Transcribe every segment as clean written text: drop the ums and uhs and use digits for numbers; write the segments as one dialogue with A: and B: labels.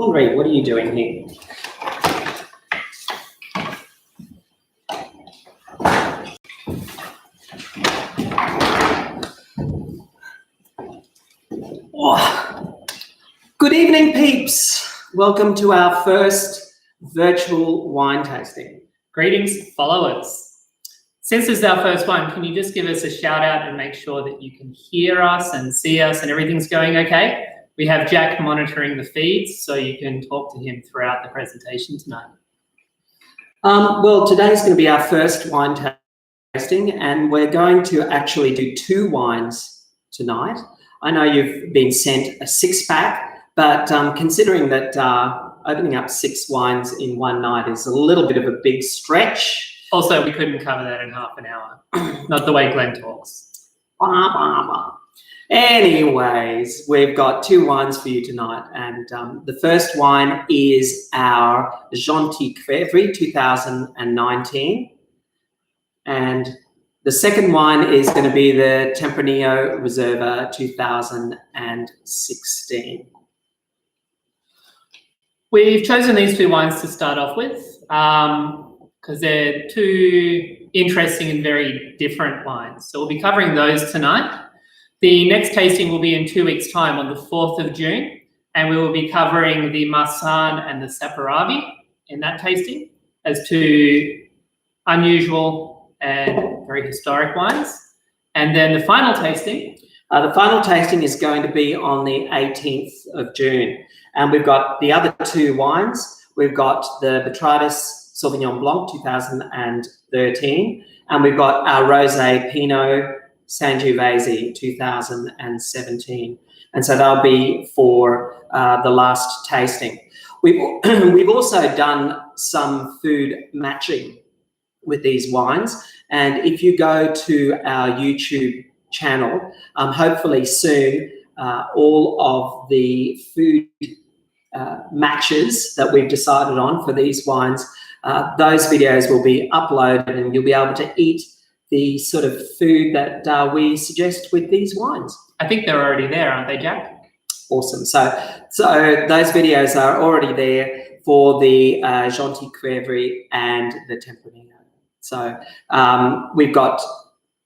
A: Henri, what are you doing here? Oh. Good evening, peeps. Welcome to our first virtual wine tasting.
B: Greetings, followers. Since this is our first one, can you just give us a shout out and make sure that you can hear us and see us and everything's going okay? We have Jack monitoring the feeds, so you can talk to him throughout the presentation tonight.
A: Well, today's going to be our first wine tasting, and we're going to actually do 2 wines tonight. I know you've been sent a 6-pack, but considering that opening up 6 wines in one night is a little bit of a big stretch.
B: Also, we couldn't cover that in half an hour. Not the way Glenn talks.
A: Anyways, we've got 2 wines for you tonight, and the first wine is our Gentil 2019, and the second wine is going to be the Tempranillo Reserva 2016.
B: We've chosen these 2 wines to start off with because they're 2 interesting and very different wines. So we'll be covering those tonight. The next tasting will be in 2 weeks' time on the 4th of June, and we will be covering the Marsanne and the Saperavi in that tasting as 2 unusual and very historic wines. And then the final tasting?
A: The final tasting is going to be on the 18th of June. And we've got the other 2 wines. We've got the Botrytis Sauvignon Blanc 2013, and we've got our Rosé Pinot Sangiovese 2017. And so they'll be for the last tasting. We've also done some food matching with these wines. And if you go to our YouTube channel, hopefully soon, all of the food matches that we've decided on for these wines, those videos will be uploaded and you'll be able to eat the sort of food that we suggest with these wines.
B: I think they're already there, aren't they, Jack?
A: Awesome. So those videos are already there for the Gentil and the Tempranillo. So we've got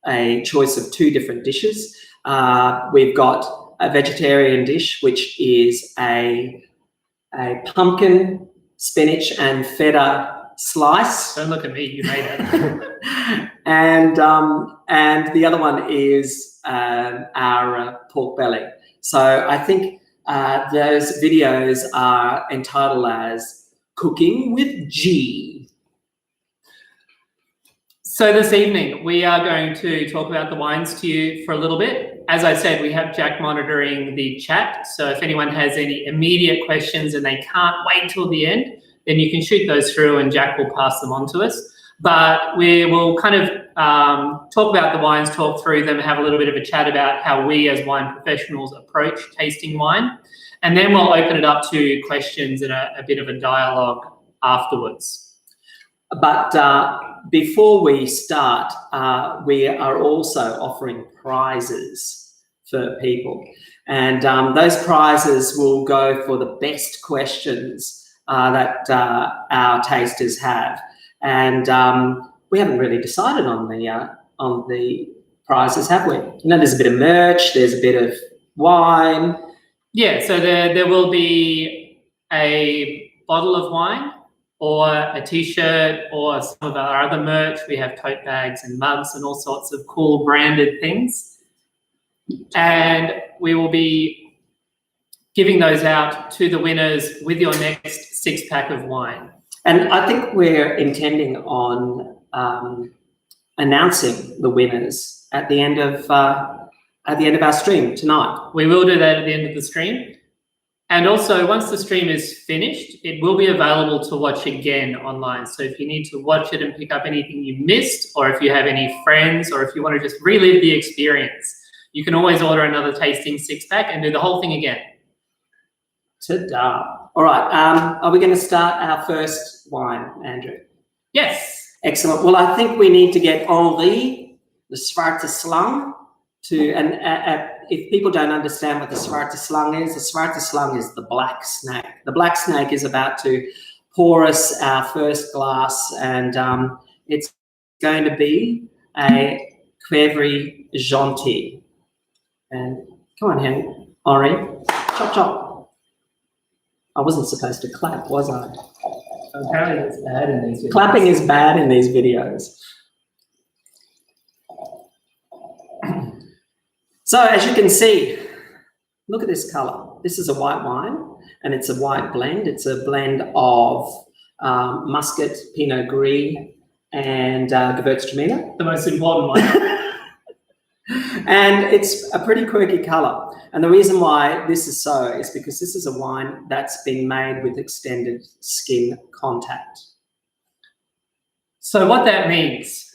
A: a choice of 2 different dishes. We've got a vegetarian dish, which is a pumpkin, spinach and feta slice.
B: Don't look at me, you made it.
A: and the other one is our pork belly. So I think those videos are entitled as Cooking with G.
B: So this evening, we are going to talk about the wines to you for a little bit. As I said, we have Jack monitoring the chat. So if anyone has any immediate questions and they can't wait till the end, then you can shoot those through and Jack will pass them on to us. But we will kind of talk about the wines, talk through them, have a little bit of a chat about how we as wine professionals approach tasting wine. And then we'll open it up to questions and a bit of a dialogue afterwards.
A: But before we start, we are also offering prizes for people. And those prizes will go for the best questions that our tasters have. And we haven't really decided on the prizes, have we? You know, there's a bit of merch, there's a bit of wine.
B: Yeah, so there will be a bottle of wine, or a t-shirt, or some of our other merch. We have tote bags and mugs and all sorts of cool branded things. And we will be giving those out to the winners with your next 6-pack of wine.
A: And I think we're intending on announcing the winners at the end of our stream tonight.
B: We will do that at the end of the stream. And also, once the stream is finished, it will be available to watch again online. So if you need to watch it and pick up anything you missed, or if you have any friends, or if you want to just relive the experience, you can always order another tasting 6-pack and do the whole thing again.
A: Ta-da. All right. Are we going to start our first wine, Andrew?
B: Yes.
A: Excellent. Well, I think we need to get Henri, the Zwarte Slang, if people don't understand what the Zwarteslang is, the Zwarteslang is the black snake. The black snake is about to pour us our first glass, and it's going to be a Quevri Gentil. And come on, Henry, chop chop. I wasn't supposed to clap, was I?
B: Apparently it's bad in these videos.
A: Clapping is bad in these videos. So as you can see, look at this color. This is a white wine, and it's a white blend. It's a blend of Muscat, Pinot Gris, and Gewürztraminer.
B: The most important one.
A: And it's a pretty quirky color. And the reason why this is so is because this is a wine that's been made with extended skin contact.
B: So what that means,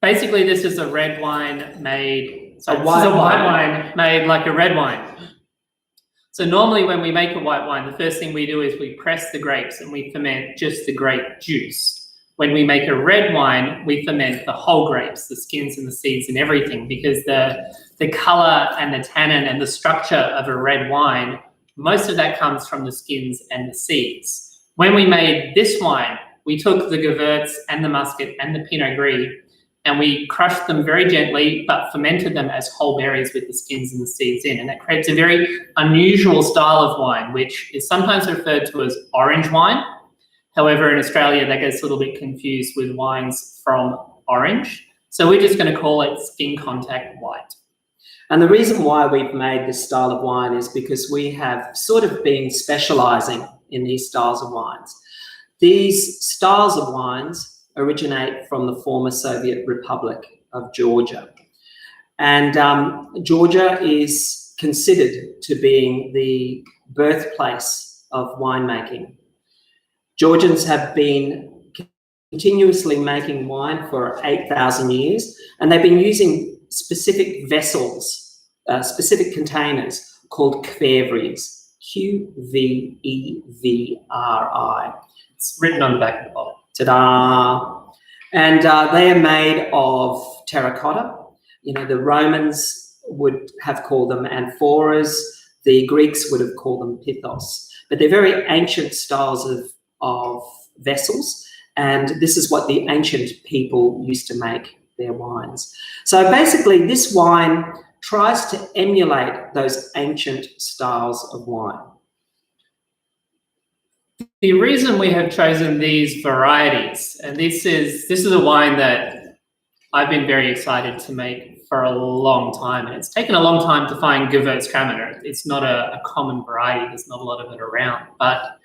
B: basically this is a red wine made,
A: A white
B: wine made like a red wine. So normally when we make a white wine, the first thing we do is we press the grapes and we ferment just the grape juice. When we make a red wine, we ferment the whole grapes, the skins and the seeds and everything, because the color and the tannin and the structure of a red wine, most of that comes from the skins and the seeds. When we made this wine, we took the Gewürz and the Muscat and the Pinot Gris and we crushed them very gently, but fermented them as whole berries with the skins and the seeds in. And that creates a very unusual style of wine, which is sometimes referred to as orange wine. However, in Australia, that gets a little bit confused with wines from orange. So we're just going to call it skin contact white.
A: And the reason why we've made this style of wine is because we have sort of been specializing in these styles of wines. These styles of wines originate from the former Soviet Republic of Georgia. And Georgia is considered to being the birthplace of winemaking. Georgians have been continuously making wine for 8,000 years, and they've been using specific vessels, specific containers called Quevris, Q-V-E-V-R-I.
B: It's written on the back of the bottle.
A: Ta-da! And they are made of terracotta. You know, the Romans would have called them amphoras. The Greeks would have called them pithos. But they're very ancient styles of vessels, and this is what the ancient people used to make their wines. So basically this wine tries to emulate those ancient styles of wine.
B: The reason we have chosen these varieties, and this is a wine that I've been very excited to make for a long time, and it's taken a long time to find Gewürztraminer. It's not a common variety, there's not a lot of it around, but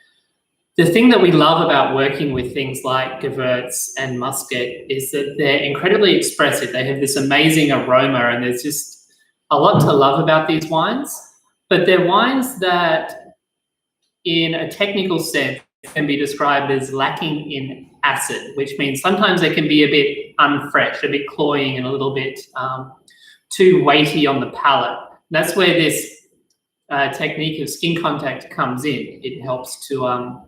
B: the thing that we love about working with things like Gewürz and Muscat is that they're incredibly expressive. They have this amazing aroma, and there's just a lot to love about these wines. But they're wines that, in a technical sense, can be described as lacking in acid, which means sometimes they can be a bit unfresh, a bit cloying, and a little bit too weighty on the palate. That's where this technique of skin contact comes in. It helps to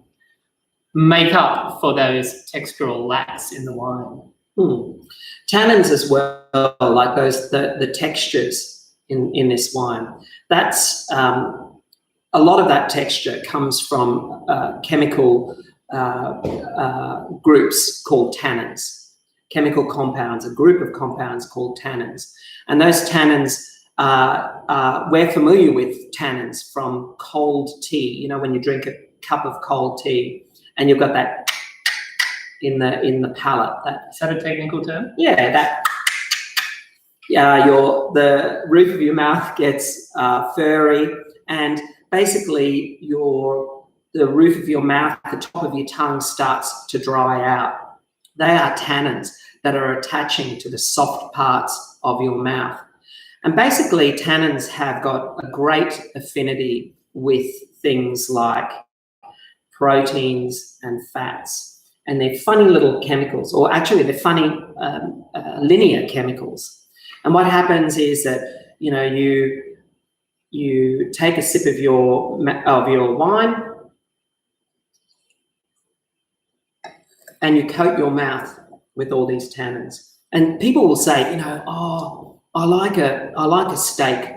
B: make up for those textural lacks in the wine.
A: Tannins as well, like the textures in this wine. That's a lot of that texture comes from chemical groups called tannins. Chemical compounds, a group of compounds called tannins, and those tannins we're familiar with tannins from cold tea. You know, when you drink a cup of cold tea, and you've got that in the palate.
B: Is that a technical term?
A: Yeah, that. Yeah, the roof of your mouth gets furry, and basically the roof of your mouth, the top of your tongue starts to dry out. They are tannins that are attaching to the soft parts of your mouth. And basically tannins have got a great affinity with things like proteins and fats, and they're funny little chemicals, or actually they're funny linear chemicals. And what happens is that, you know, you take a sip of your wine and you coat your mouth with all these tannins. And people will say, you know, oh, I like a steak.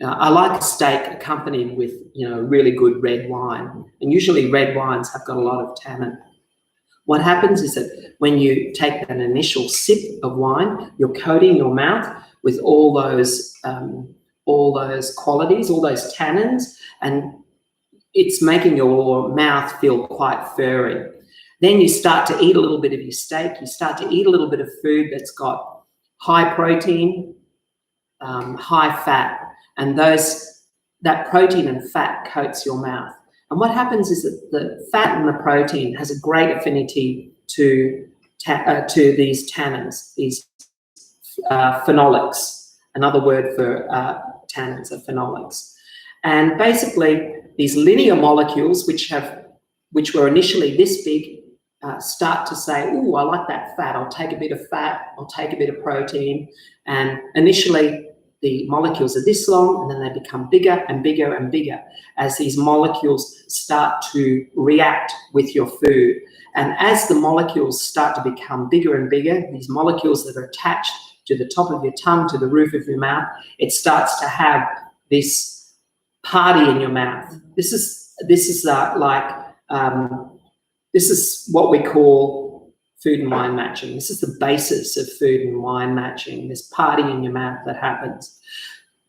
A: I like a steak accompanied with, really good red wine. And usually red wines have got a lot of tannin. What happens is that when you take an initial sip of wine, you're coating your mouth with all those qualities, all those tannins, and it's making your mouth feel quite furry. Then you start to eat a little bit of your steak. You start to eat a little bit of food that's got high protein, high fat, and that protein and fat coats your mouth. And what happens is that the fat and the protein has a great affinity to these tannins, these phenolics. Another word for tannins are phenolics. And basically, these linear molecules, which were initially this big, start to say, "Ooh, I like that fat. I'll take a bit of fat. I'll take a bit of protein." And initially, the molecules are this long, and then they become bigger and bigger and bigger as these molecules start to react with your food. And as the molecules start to become bigger and bigger, these molecules that are attached to the top of your tongue, to the roof of your mouth, it starts to have this party in your mouth. This is what we call food and wine matching. This is the basis of food and wine matching, this party in your mouth that happens.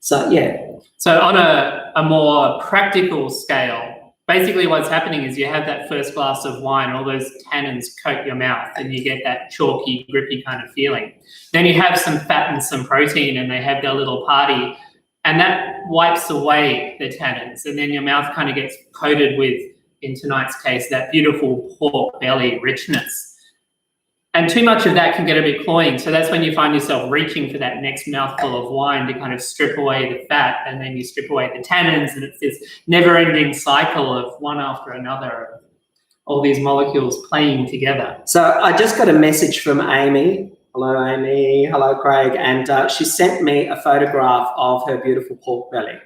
A: So, yeah.
B: So on a more practical scale, basically what's happening is you have that first glass of wine, all those tannins coat your mouth, and you get that chalky, grippy kind of feeling. Then you have some fat and some protein, and they have their little party, and that wipes away the tannins, and then your mouth kind of gets coated with, in tonight's case, that beautiful pork belly richness. And too much of that can get a bit cloying. So that's when you find yourself reaching for that next mouthful of wine to kind of strip away the fat, and then you strip away the tannins, and it's this never-ending cycle of one after another, all these molecules playing together.
A: So I just got a message from Amy. Hello, Amy. Hello, Craig. And she sent me a photograph of her beautiful pork belly.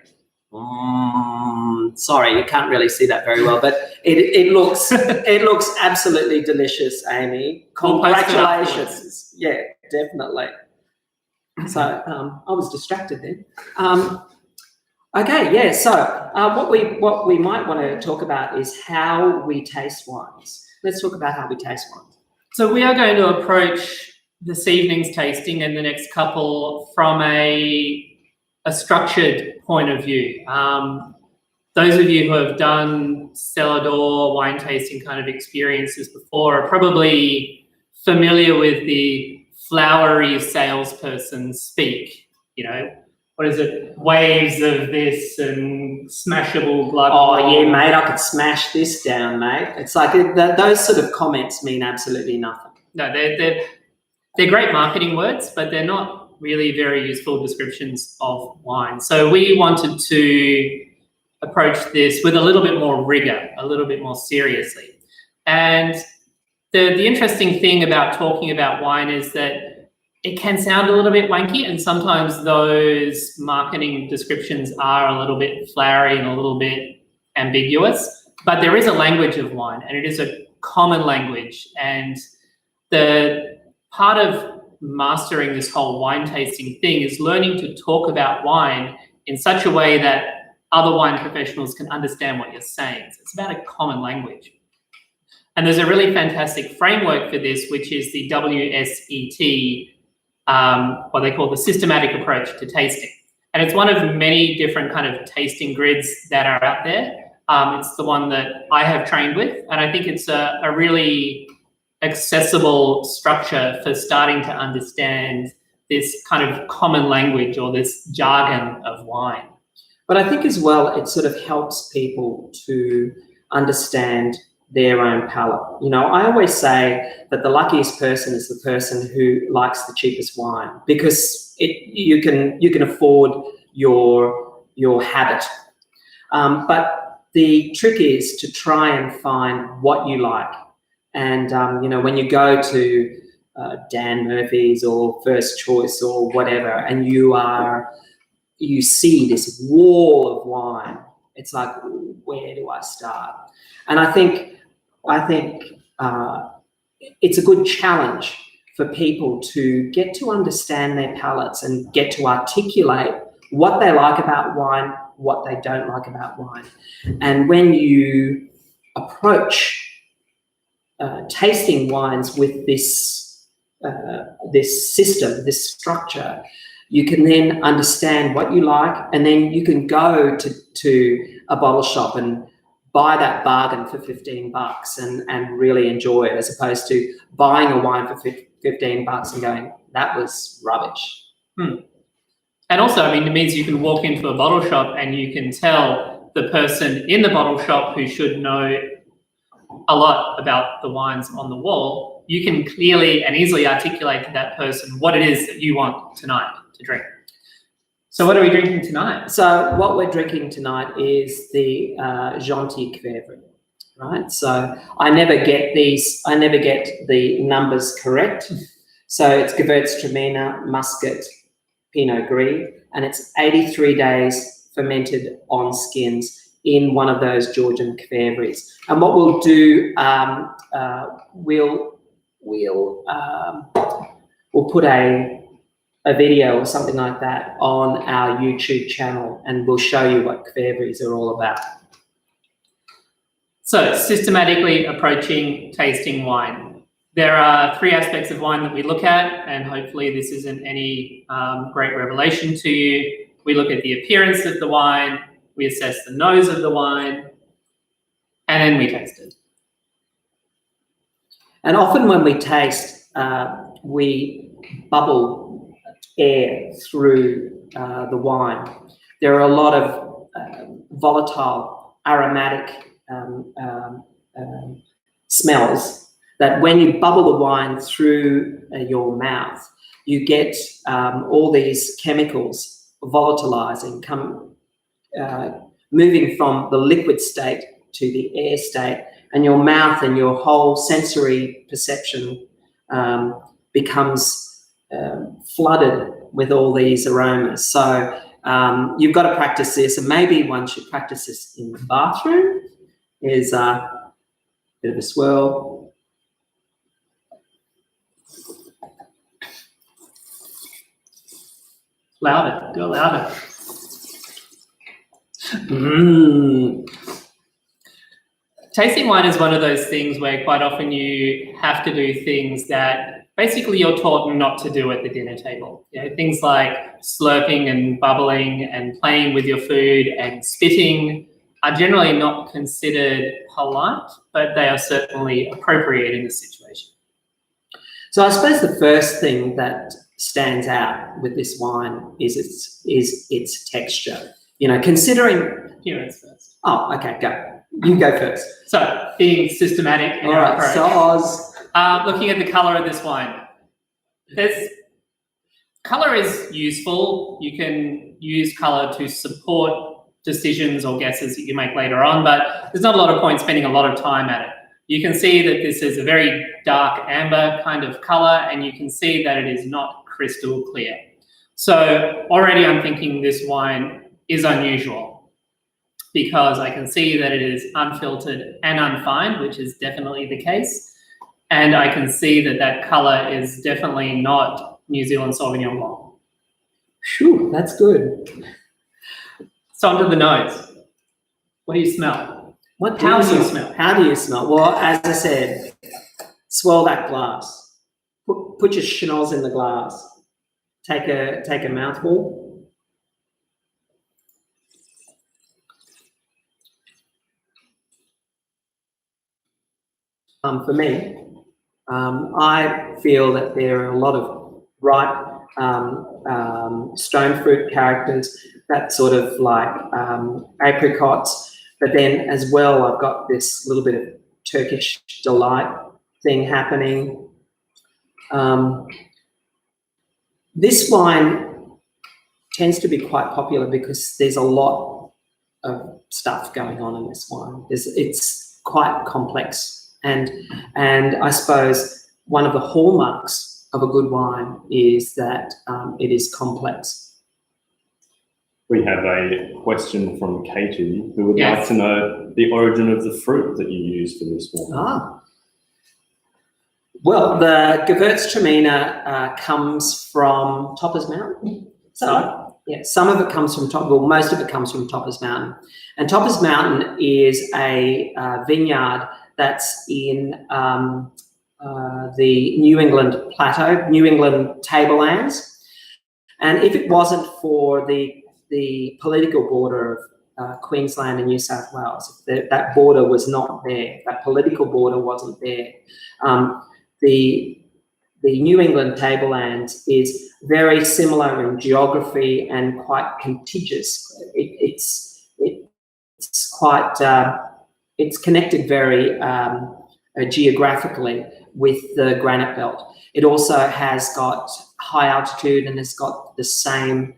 A: Sorry, you can't really see that very well, but it looks absolutely delicious, Amy. Congratulations! Yeah, definitely. So I was distracted then. Okay, yeah. So what we might want to talk about is how we taste wines. Let's talk about how we taste wines.
B: So we are going to approach this evening's tasting and the next couple from a structured point of view. Those of you who have done cellar door wine tasting kind of experiences before are probably familiar with the flowery salesperson speak. What is it? Waves of this and smashable blood.
A: Oh, yeah, mate, I could smash this down, mate. It's like those sort of comments mean absolutely nothing.
B: No, they're great marketing words, but they're not really very useful descriptions of wine. So we wanted to approach this with a little bit more rigor, a little bit more seriously. And the interesting thing about talking about wine is that it can sound a little bit wanky, and sometimes those marketing descriptions are a little bit flowery and a little bit ambiguous, but there is a language of wine, and it is a common language. And the part of mastering this whole wine tasting thing is learning to talk about wine in such a way that other wine professionals can understand what you're saying. So it's about a common language. And there's a really fantastic framework for this, which is the WCT, what they call the systematic approach to tasting. And it's one of many different kind of tasting grids that are out there. It's the one that I have trained with, and I think it's a really accessible structure for starting to understand this kind of common language or this jargon of wine.
A: But I think as well, it sort of helps people to understand their own palate. I always say that the luckiest person is the person who likes the cheapest wine, because you can afford your habit. But the trick is to try and find what you like. And when you go to Dan Murphy's or First Choice or whatever, and you see this wall of wine, it's like, where do I start? And I think it's a good challenge for people to get to understand their palates and get to articulate what they like about wine, what they don't like about wine. And when you approach tasting wines with this system, this structure, you can then understand what you like, and then you can go to a bottle shop and buy that bargain for $15 and really enjoy it, as opposed to buying a wine for $15 and going, that was rubbish.
B: And also, I mean, it means you can walk into a bottle shop and you can tell the person in the bottle shop, who should know a lot about the wines on the wall, you can clearly and easily articulate to that person what it is that you want tonight to drink. So what are we drinking tonight?
A: So what we're drinking tonight is the Gentil Cuivre, right? So I never get the numbers correct. So it's Gewürztraminer, Muscat, Pinot Gris, and it's 83 days fermented on skins in one of those Georgian Cuivres. And what we'll do, we'll put a video or something like that on our YouTube channel, and we'll show you what Cuivres are all about.
B: So, systematically approaching tasting wine. There are 3 aspects of wine that we look at, and hopefully this isn't any great revelation to you. We look at the appearance of the wine, we assess the nose of the wine, and then we taste it. And
A: often when we taste, we bubble air through the wine. There are a lot of volatile, aromatic smells that when you bubble the wine through your mouth, you get all these chemicals volatilizing, moving from the liquid state to the air state, and your mouth and your whole sensory perception becomes flooded with all these aromas. So you've got to practice this, and maybe one should practice this in the bathroom. Is a bit of a swirl.
B: Louder, go louder. Tasting wine is one of those things where quite often you have to do things that basically you're taught not to do at the dinner table. You know, things like slurping and bubbling and playing with your food and spitting are generally not considered polite, but they are certainly appropriate in the situation.
A: So I suppose the first thing that stands out with this wine is its texture. You know, considering...
B: Appearance first.
A: Oh, okay, go. You go first.
B: So, being systematic in our approach.
A: So Oz.
B: Looking at the colour of this wine. Colour is useful. You can use colour to support decisions or guesses that you make later on, but there's not a lot of point spending a lot of time at it. You can see that this is a very dark amber kind of colour, and you can see that it is not crystal clear. So already I'm thinking this wine is unusual, because I can see that it is unfiltered and unfined, which is definitely the case. And I can see that that colour is definitely not New Zealand Sauvignon Blanc.
A: Phew, that's good.
B: So onto the nose. What do you smell? How do you smell?
A: How do you smell? Well, as I said, swirl that glass. Put your schnoz in the glass. Take a mouthful. For me, I feel that there are a lot of ripe stone fruit characters, that sort of like apricots, but then as well I've got this little bit of Turkish delight thing happening. This wine tends to be quite popular because there's a lot of stuff going on in this wine. It's quite complex. And I suppose one of the hallmarks of a good wine is that it is complex.
C: We have a question from Katie, who would like to know the origin of the fruit that you use for this wine.
A: Well, the Gewürztraminer comes from Toppers Mountain. So, yeah, some of it comes from most of it comes from Toppers Mountain. And Toppers Mountain is a vineyard that's in the New England Plateau, New England tablelands. And if it wasn't for the political border of Queensland and New South Wales, if that border was not there, that political border wasn't there, the New England tablelands is very similar in geography and quite contiguous. It's quite it's connected very geographically with the granite belt. It also has got high altitude and has got the same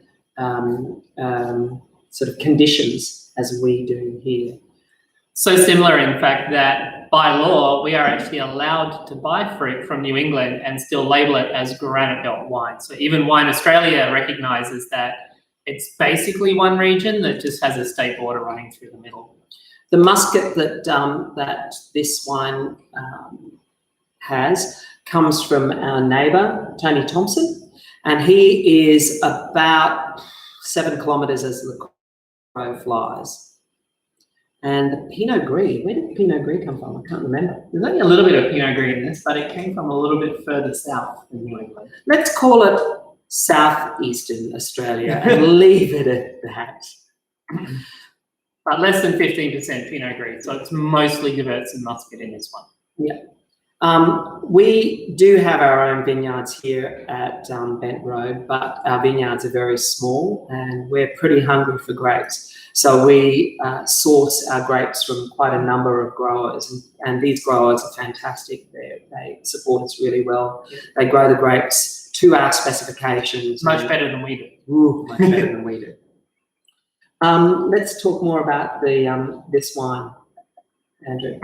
A: sort of conditions as we do here.
B: So similar, in fact, that by law, we are actually allowed to buy fruit from New England and still label it as granite belt wine. So even Wine Australia recognises that it's basically one region that just has a state border running through the middle.
A: The muscat that this wine has comes from our neighbour, Tony Thompson, and he is about 7 kilometres as the crow flies. And the Pinot Gris, where did Pinot Gris come from? I can't remember.
B: There's only a little bit of Pinot Gris in this, but it came from a little bit further south than New England.
A: Let's call it southeastern Australia and leave it at that.
B: But less than 15% Pinot Gris, so it's mostly Gewürz and Muscat in this one.
A: Yeah. We do have our own vineyards here at Bent Road, but our vineyards are very small and we're pretty hungry for grapes. So we source our grapes from quite a number of growers, and these growers are fantastic. They support us really well.
B: Yeah.
A: They grow the grapes to our specifications.
B: Much better than we do.
A: Ooh, much better than we do. Let's talk more about this wine, Andrew.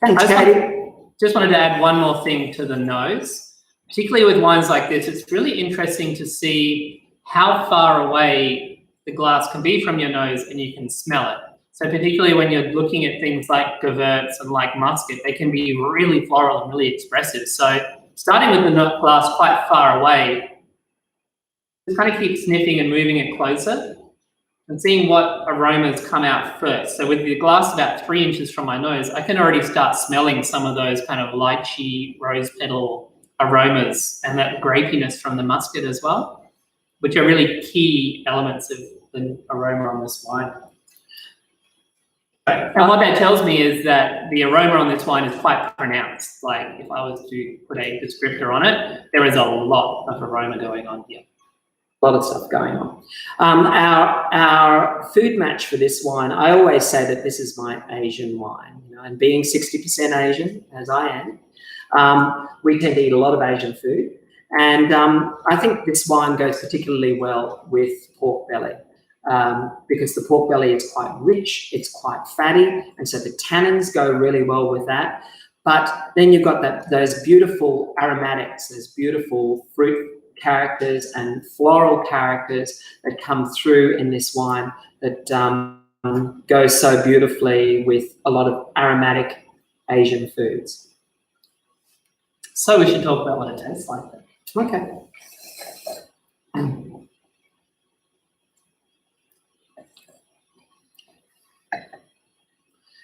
A: Thanks, Katie.
B: Just wanted to add one more thing to the nose. Particularly with wines like this, it's really interesting to see how far away the glass can be from your nose and you can smell it. So particularly when you're looking at things like Gewürz and like Muscat, they can be really floral and really expressive. So starting with the glass quite far away, just kind of keep sniffing and moving it closer and seeing what aromas come out first. So with the glass about 3 inches from my nose, I can already start smelling some of those kind of lychee, rose petal aromas and that grapiness from the muscat as well, which are really key elements of the aroma on this wine. And what that tells me is that the aroma on this wine is quite pronounced. Like if I was to put a descriptor on it, there is a lot of aroma going on here.
A: A lot of stuff going on. Our food match for this wine, I always say that this is my Asian wine, and being 60% Asian, as I am, we tend to eat a lot of Asian food. And I think this wine goes particularly well with pork belly because the pork belly is quite rich, it's quite fatty, and so the tannins go really well with that. But then you've got those beautiful aromatics, those beautiful fruit characters and floral characters that come through in this wine that go so beautifully with a lot of aromatic Asian foods.
B: So we should talk about what it tastes like then.
A: Okay.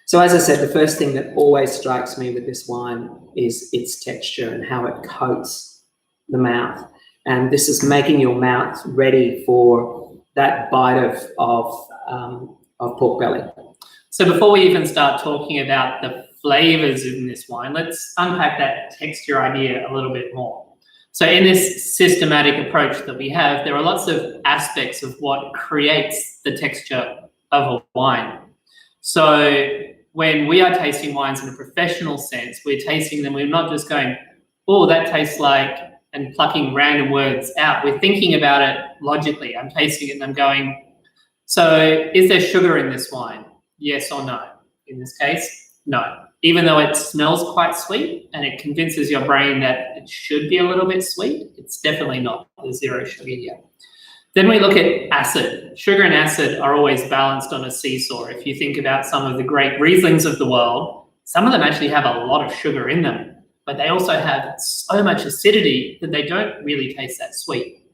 A: So as I said, the first thing that always strikes me with this wine is its texture and how it coats the mouth. And this is making your mouth ready for that bite of pork belly.
B: So before we even start talking about the flavors in this wine, let's unpack that texture idea a little bit more. So in this systematic approach that we have, there are lots of aspects of what creates the texture of a wine. So when we are tasting wines in a professional sense, we're tasting them, we're not just going, oh, that tastes like, and plucking random words out. We're thinking about it logically. I'm tasting it and I'm going, so is there sugar in this wine? Yes or no? In this case, no. Even though it smells quite sweet and it convinces your brain that it should be a little bit sweet, it's definitely not. There's zero sugar here. Then we look at acid. Sugar and acid are always balanced on a seesaw. If you think about some of the great Rieslings of the world, some of them actually have a lot of sugar in them, but they also have so much acidity that they don't really taste that sweet.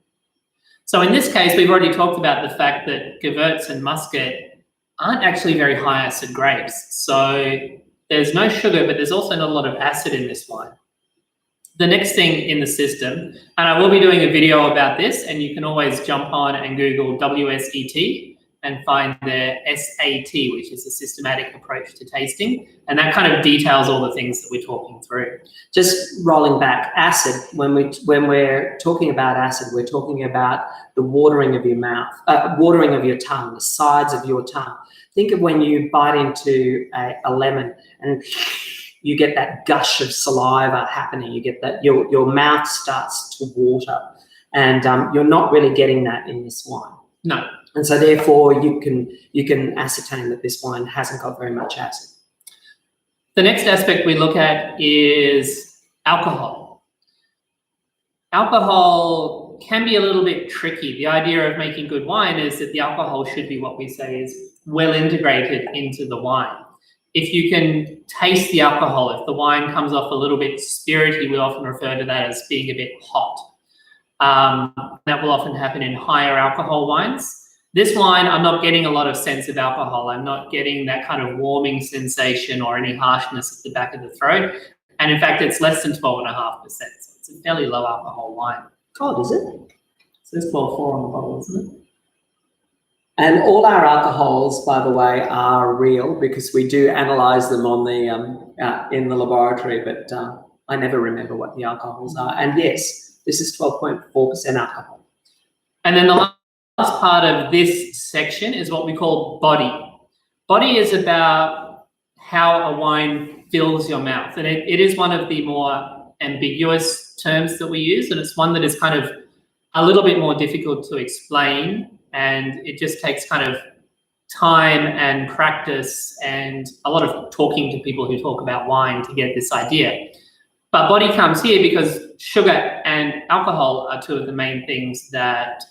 B: So in this case, we've already talked about the fact that Gewürz and Muscat aren't actually very high acid grapes. So there's no sugar, but there's also not a lot of acid in this wine. The next thing in the system, and I will be doing a video about this, and you can always jump on and Google WSET and find their SAT, which is a systematic approach to tasting. And that kind of details all the things that we're talking through.
A: Just rolling back, acid, when we're talking about acid, we're talking about the watering of your mouth, watering of your tongue, the sides of your tongue. Think of when you bite into a lemon and you get that gush of saliva happening. You get that, your mouth starts to water, and you're not really getting that in this wine.
B: No.
A: And so therefore you can ascertain that this wine hasn't got very much acid.
B: The next aspect we look at is alcohol. Alcohol can be a little bit tricky. The idea of making good wine is that the alcohol should be what we say is well integrated into the wine. If you can taste the alcohol, if the wine comes off a little bit spirity, we often refer to that as being a bit hot. That will often happen in higher alcohol wines. This wine, I'm not getting a lot of sense of alcohol. I'm not getting that kind of warming sensation or any harshness at the back of the throat. And in fact, it's less than 12.5%. So it's a fairly low alcohol wine.
A: God, is it?
B: So it's 12.4 on the bottle, isn't it?
A: And all our alcohols, by the way, are real because we do analyze them on the in the laboratory, but I never remember what the alcohols are. And yes, this is 12.4% alcohol.
B: And then the last part of this section is what we call body. Body is about how a wine fills your mouth. And it is one of the more ambiguous terms that we use. And it's one that is kind of a little bit more difficult to explain. And it just takes kind of time and practice and a lot of talking to people who talk about wine to get this idea. But body comes here because sugar and alcohol are two of the main things that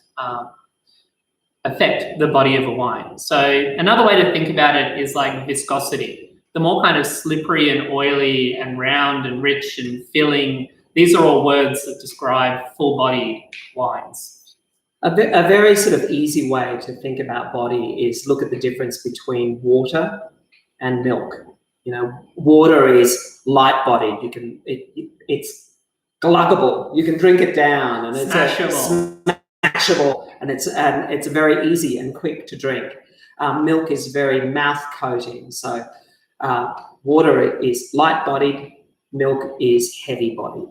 B: affect the body of a wine. So another way to think about it is like viscosity. The more kind of slippery and oily and round and rich and filling, these are all words that describe full-bodied wines.
A: A very sort of easy way to think about body is look at the difference between water and milk. You know, water is light-bodied. It's gluggable. You can drink it down, and it's smashable, and it's very easy and quick to drink. Milk is very mouth-coating. So water is light-bodied. Milk is heavy-bodied.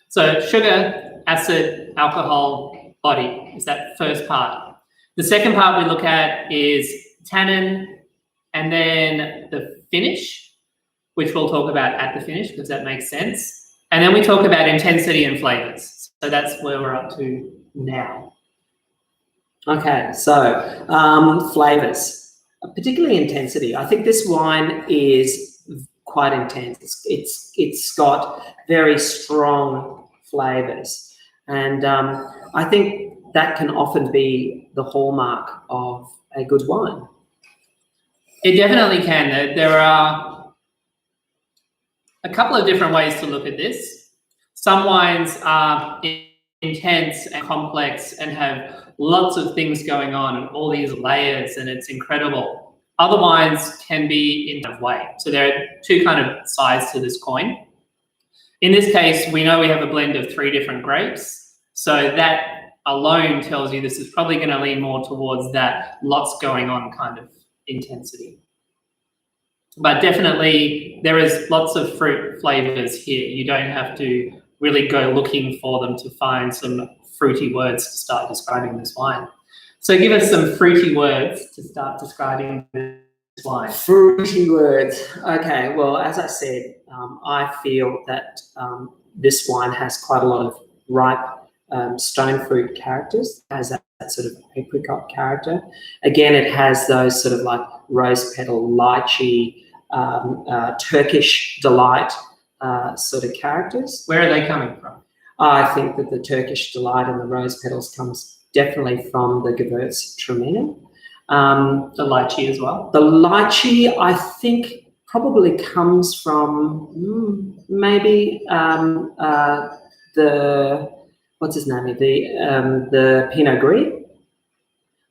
B: So sugar, acid, alcohol, body is that first part. The second part we look at is tannin, and then the finish, which we'll talk about at the finish because that makes sense. And then we talk about intensity and flavors. So that's where we're up to now.
A: Okay, so flavors, particularly intensity. I think this wine is quite intense. It's got very strong flavors. And I think that can often be the hallmark of a good wine.
B: It definitely can. There are a couple of different ways to look at this. Some wines are intense and complex and have lots of things going on and all these layers, and it's incredible. Other wines can be in a way. So there are two kind of sides to this coin. In this case, we know we have a blend of 3 different grapes. So that alone tells you this is probably going to lean more towards that lots going on kind of intensity. But definitely there is lots of fruit flavors here. You don't have to really go looking for them to find some fruity words to start describing this wine. So give us some fruity words to start describing this wine.
A: Fruity words. Okay, well, as I said, I feel that this wine has quite a lot of ripe stone fruit characters. It has that sort of apricot character. Again, it has those sort of like rose petal, lychee, Turkish delight sort of characters.
B: Where are they coming from?
A: I think that the Turkish delight and the rose petals comes definitely from the Gewürztraminer.
B: The lychee as well?
A: The lychee, I think probably comes from maybe the, what's his name? The Pinot Gris.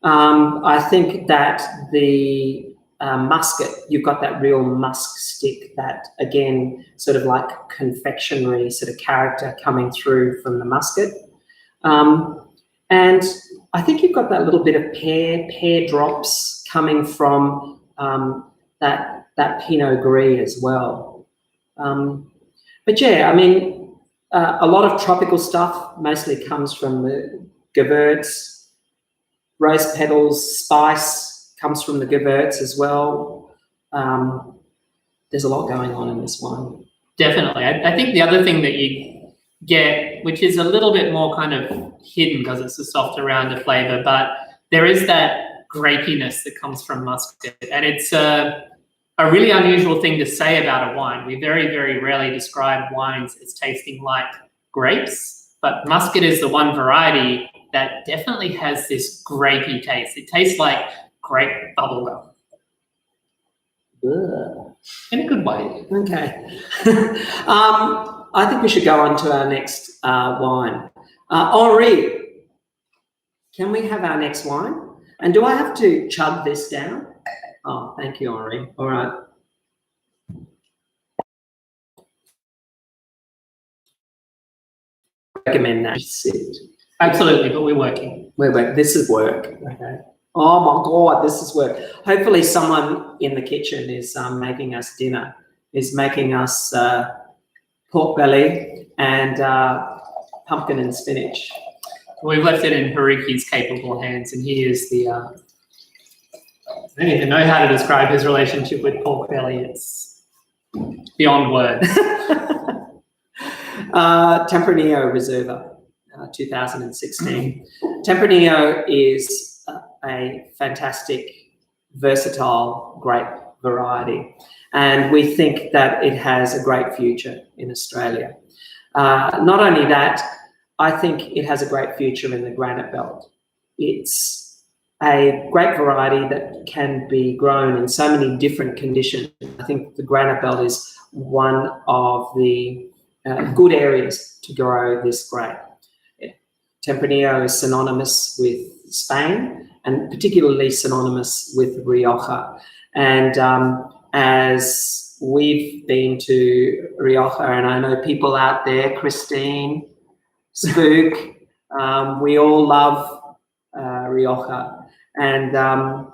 A: I think that the muscat, you've got that real musk stick, that again, sort of like confectionery sort of character coming through from the muscat. And I think you've got that little bit of pear drops coming from that Pinot Gris as well. But yeah, I mean, a lot of tropical stuff mostly comes from the Gewürz, rose petals, spice comes from the Gewürz as well. There's a lot going on in this one.
B: Definitely. I think the other thing that you get, which is a little bit more kind of hidden because it's a softer, rounder flavour, but there is that grapiness that comes from muscat. And it's a really unusual thing to say about a wine. We very, very rarely describe wines as tasting like grapes, but muscat is the one variety that definitely has this grapey taste. It tastes like grape bubblegum. In a good way.
A: Okay. I think we should go on to our next wine. Henri, can we have our next wine? And do I have to chug this down? Oh, thank you, Henri. All right. Recommend that. Sit.
B: Absolutely, but we're working.
A: This is work. Okay. Oh my God, this is work. Hopefully someone in the kitchen is making us dinner, is making us pork belly and pumpkin and spinach.
B: We've left it in Hariki's capable hands, and he is the, I don't even know how to describe his relationship with pork belly. It's beyond words.
A: Tempranillo Reserva, 2016. Tempranillo is a fantastic, versatile grape variety, and we think that it has a great future in Australia. Not only that, I think it has a great future in the granite belt. It's a grape variety that can be grown in so many different conditions. I think the granite belt is one of the good areas to grow this grape. Tempranillo is synonymous with Spain and particularly synonymous with Rioja. And as we've been to Rioja, and I know people out there, Christine, Spook, we all love Rioja. And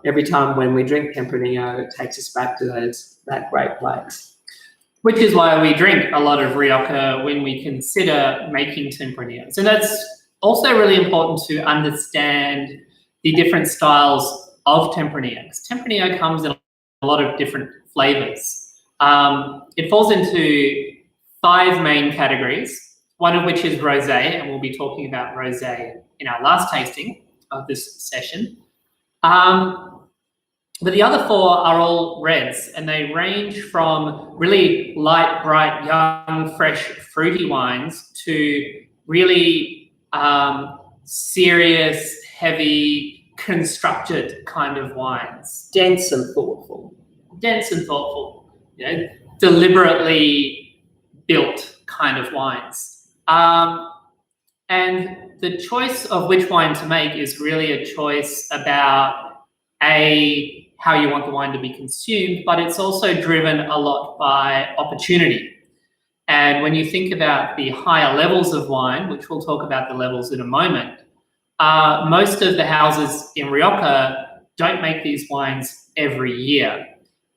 A: every time when we drink Tempranillo, it takes us back to that great place.
B: Which is why we drink a lot of Rioja when we consider making Tempranillo. So that's also really important to understand the different styles of Tempranillo. Because Tempranillo comes in a lot of different flavors. It falls into 5 main categories, one of which is rosé, and we'll be talking about rosé in our last tasting of this session. But the other 4 are all reds, and they range from really light, bright, young, fresh, fruity wines to really serious, heavy, constructed kind of wines.
A: Dense and thoughtful.
B: Dense and thoughtful, you know, deliberately built kind of wines. And the choice of which wine to make is really a choice about how you want the wine to be consumed, but it's also driven a lot by opportunity. And when you think about the higher levels of wine, which we'll talk about the levels in a moment, most of the houses in Rioja don't make these wines every year.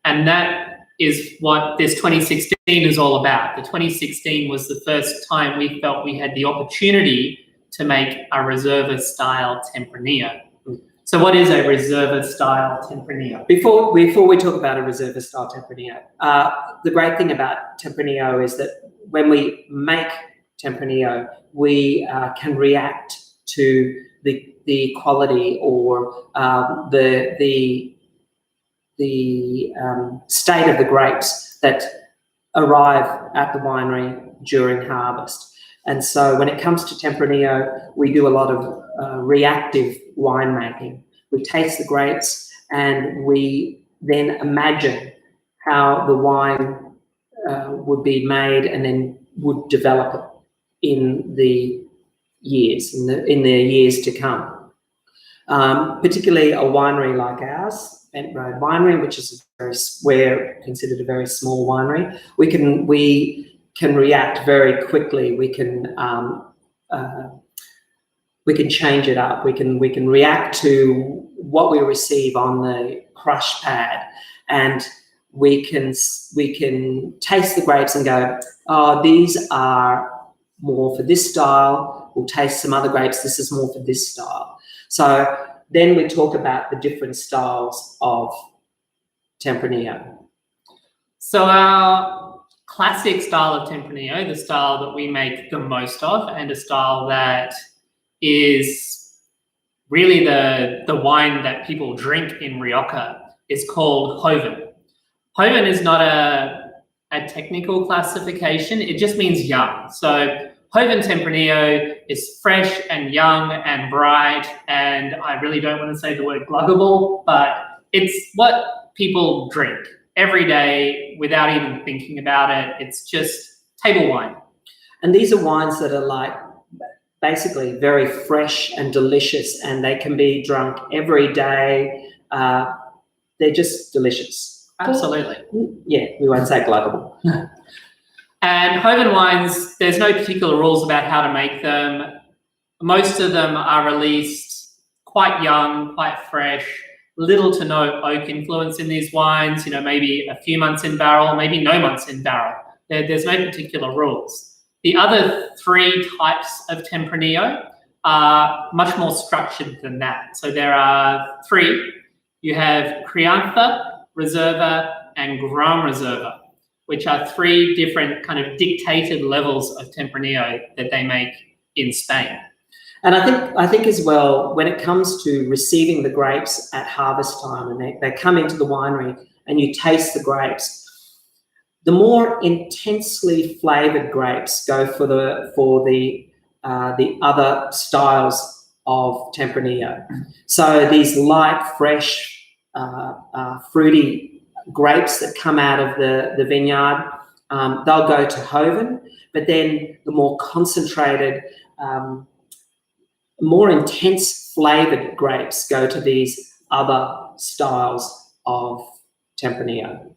B: And that is what this 2016 is all about. The 2016 was the first time we felt we had the opportunity to make a Reserva style Tempranillo. So what is a Reserva style Tempranillo?
A: Before we talk about a Reserva style Tempranillo, the great thing about Tempranillo is that when we make Tempranillo, we can react to the quality or the state of the grapes that arrive at the winery during harvest. And so when it comes to Tempranillo, we do a lot of reactive winemaking. We taste the grapes and we then imagine how the wine would be made and then would develop in the years, in the years to come. Particularly a winery like ours, Bent Road Winery, which is we're considered a very small winery. We can react very quickly. We can change it up. We can react to what we receive on the crush pad, and we can taste the grapes and go, oh, these are more for this style. We'll taste some other grapes. This is more for this style. So then we talk about the different styles of Tempranillo.
B: So our classic style of Tempranillo, the style that we make the most of, and a style that is really the wine that people drink in Rioja, is called Joven. Joven is not a technical classification. It just means young. So Joven Tempranillo is fresh and young and bright, and I really don't want to say the word gluggable, but it's what people drink every day without even thinking about it. It's just table wine.
A: And these are wines that are like basically very fresh and delicious, and they can be drunk every day. They're just delicious.
B: Absolutely.
A: Yeah, we won't say gluggable.
B: And Joven wines, there's no particular rules about how to make them. Most of them are released quite young, quite fresh, little to no oak influence in these wines, maybe a few months in barrel, maybe no months in barrel. There's no particular rules. The other three types of Tempranillo are much more structured than that. So there are three. You have Crianza, Reserva, and Gran Reserva, which are three different kind of dictated levels of Tempranillo that they make in Spain.
A: And I think as well, when it comes to receiving the grapes at harvest time, and they come into the winery and you taste the grapes, the more intensely flavoured grapes go for the other styles of Tempranillo. So these light, fresh, fruity grapes that come out of the vineyard, they'll go to Joven, but then the more concentrated, more intense flavoured grapes go to these other styles of Tempranillo.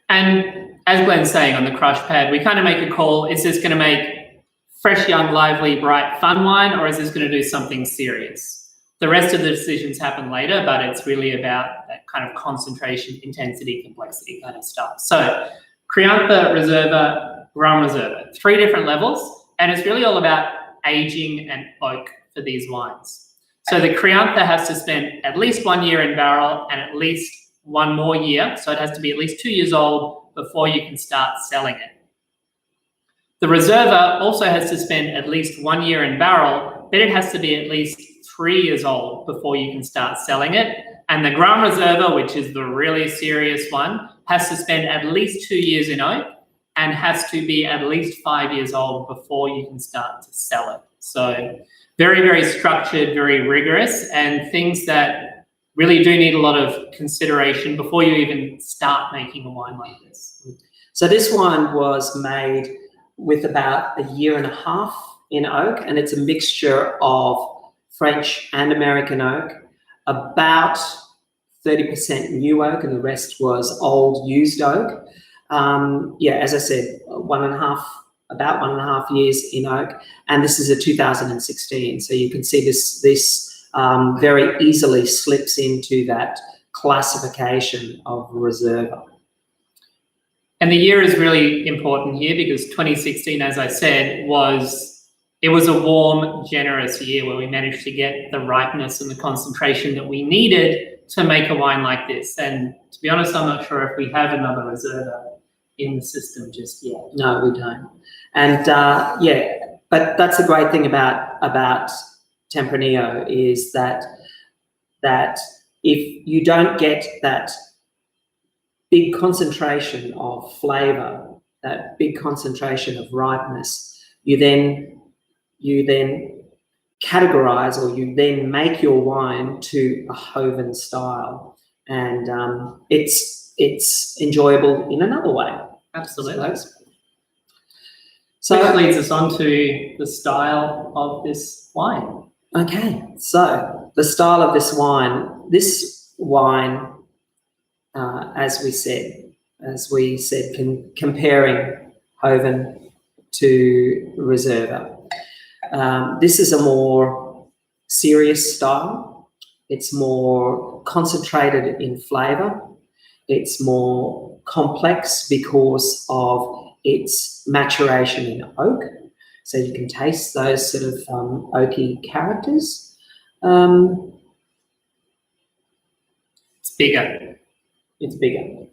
B: And as Glenn's saying on the crush pad, we kind of make a call, is this going to make fresh, young, lively, bright, fun wine, or is this going to do something serious? The rest of the decisions happen later, but it's really about that kind of concentration, intensity, complexity kind of stuff. So Crianza, Reserva, Gran Reserva, three different levels, and it's really all about aging and oak for these wines. So the Crianza has to spend at least 1 year in barrel and at least one more year. So it has to be at least 2 years old before you can start selling it. The Reserva also has to spend at least 1 year in barrel, but it has to be at least 3 years old before you can start selling it. And the Gran Reserva, which is the really serious one, has to spend at least 2 years in oak and has to be at least 5 years old before you can start to sell it. So very, very structured, very rigorous, and things that really do need a lot of consideration before you even start making a wine like this.
A: So this wine was made with about 1.5 years in oak, and it's a mixture of French and American oak, about 30% new oak, and the rest was old used oak. As I said, about 1.5 years in oak, and this is a 2016. So you can see this very easily slips into that classification of Reserva.
B: And the year is really important here because 2016, as I said, was a warm, generous year where we managed to get the ripeness and the concentration that we needed to make a wine like this. And to be honest, I'm not sure if we have another Reserva in the system just yet.
A: No, we don't. And but that's the great thing about Tempranillo is that if you don't get that big concentration of flavour, that big concentration of ripeness, you then categorize, or you then make your wine to a Joven style, and it's it's enjoyable in another way.
B: Absolutely.
A: So
B: that leads us on to the style of this wine.
A: okay, so the style of this wine, as we said, comparing Hoven to Reserva. This is a more serious style. It's more concentrated in flavour. It's more complex because of its maturation in oak. So you can taste those sort of oaky characters.
B: It's bigger.
A: It's bigger.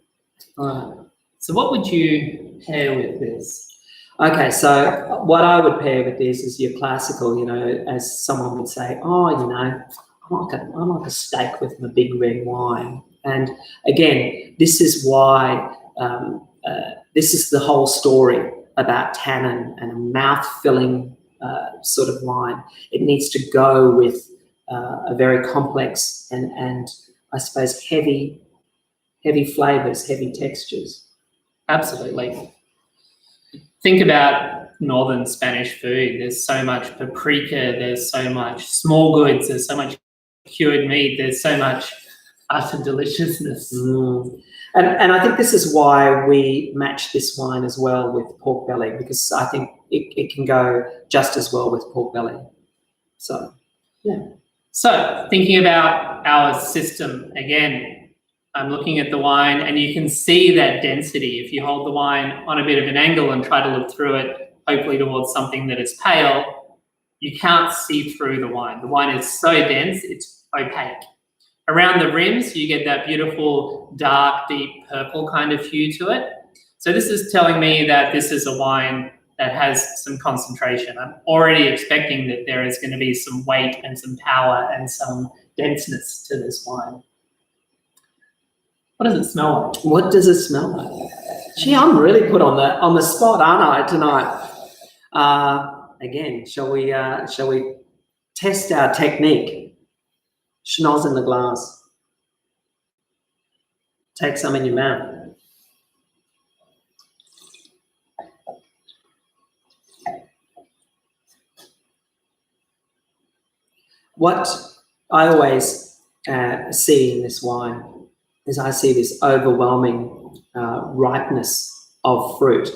B: So what would you pair with this?
A: Okay, so what I would pair with this is your classical, as someone would say, I like a steak with my big red wine. And again, this is why, this is the whole story about tannin and a mouth-filling sort of wine. It needs to go with a very complex and I suppose heavy flavours, heavy textures.
B: Absolutely. Think about northern Spanish food. There's so much paprika, there's so much small goods, there's so much cured meat, there's so much utter deliciousness.
A: And I think this is why we match this wine as well with pork belly, because I think it can go just as well with pork belly. So, yeah.
B: So, thinking about our system again, I'm looking at the wine and you can see that density. If you hold the wine on a bit of an angle and try to look through it, hopefully towards something that is pale, you can't see through the wine. The wine is so dense, it's opaque. Around the rims, you get that beautiful, dark, deep purple kind of hue to it. So this is telling me that this is a wine that has some concentration. I'm already expecting that there is going to be some weight and some power and some denseness to this wine. What does it smell like?
A: What does it smell like? Gee, I'm really put on the spot, aren't I, tonight? Again, shall we test our technique? Schnoz in the glass. Take some in your mouth. What I always see in this wine is I see this overwhelming ripeness of fruit,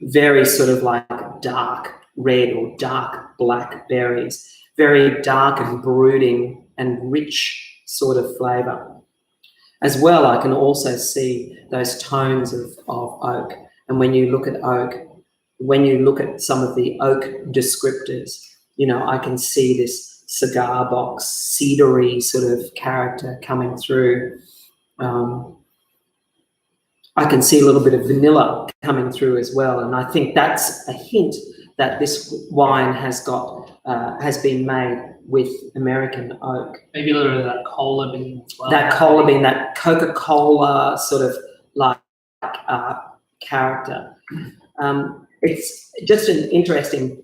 A: very sort of like dark red or dark black berries, very dark and brooding and rich sort of flavour. As well, I can also see those tones of oak. And when you look at oak, when you look at some of the oak descriptors, I can see this cigar box, cedary sort of character coming through. I can see a little bit of vanilla coming through as well. And I think that's a hint that this wine has been made with American oak.
B: Maybe a little bit of that cola bean as well.
A: That cola bean, that Coca-Cola sort of like character. It's just an interesting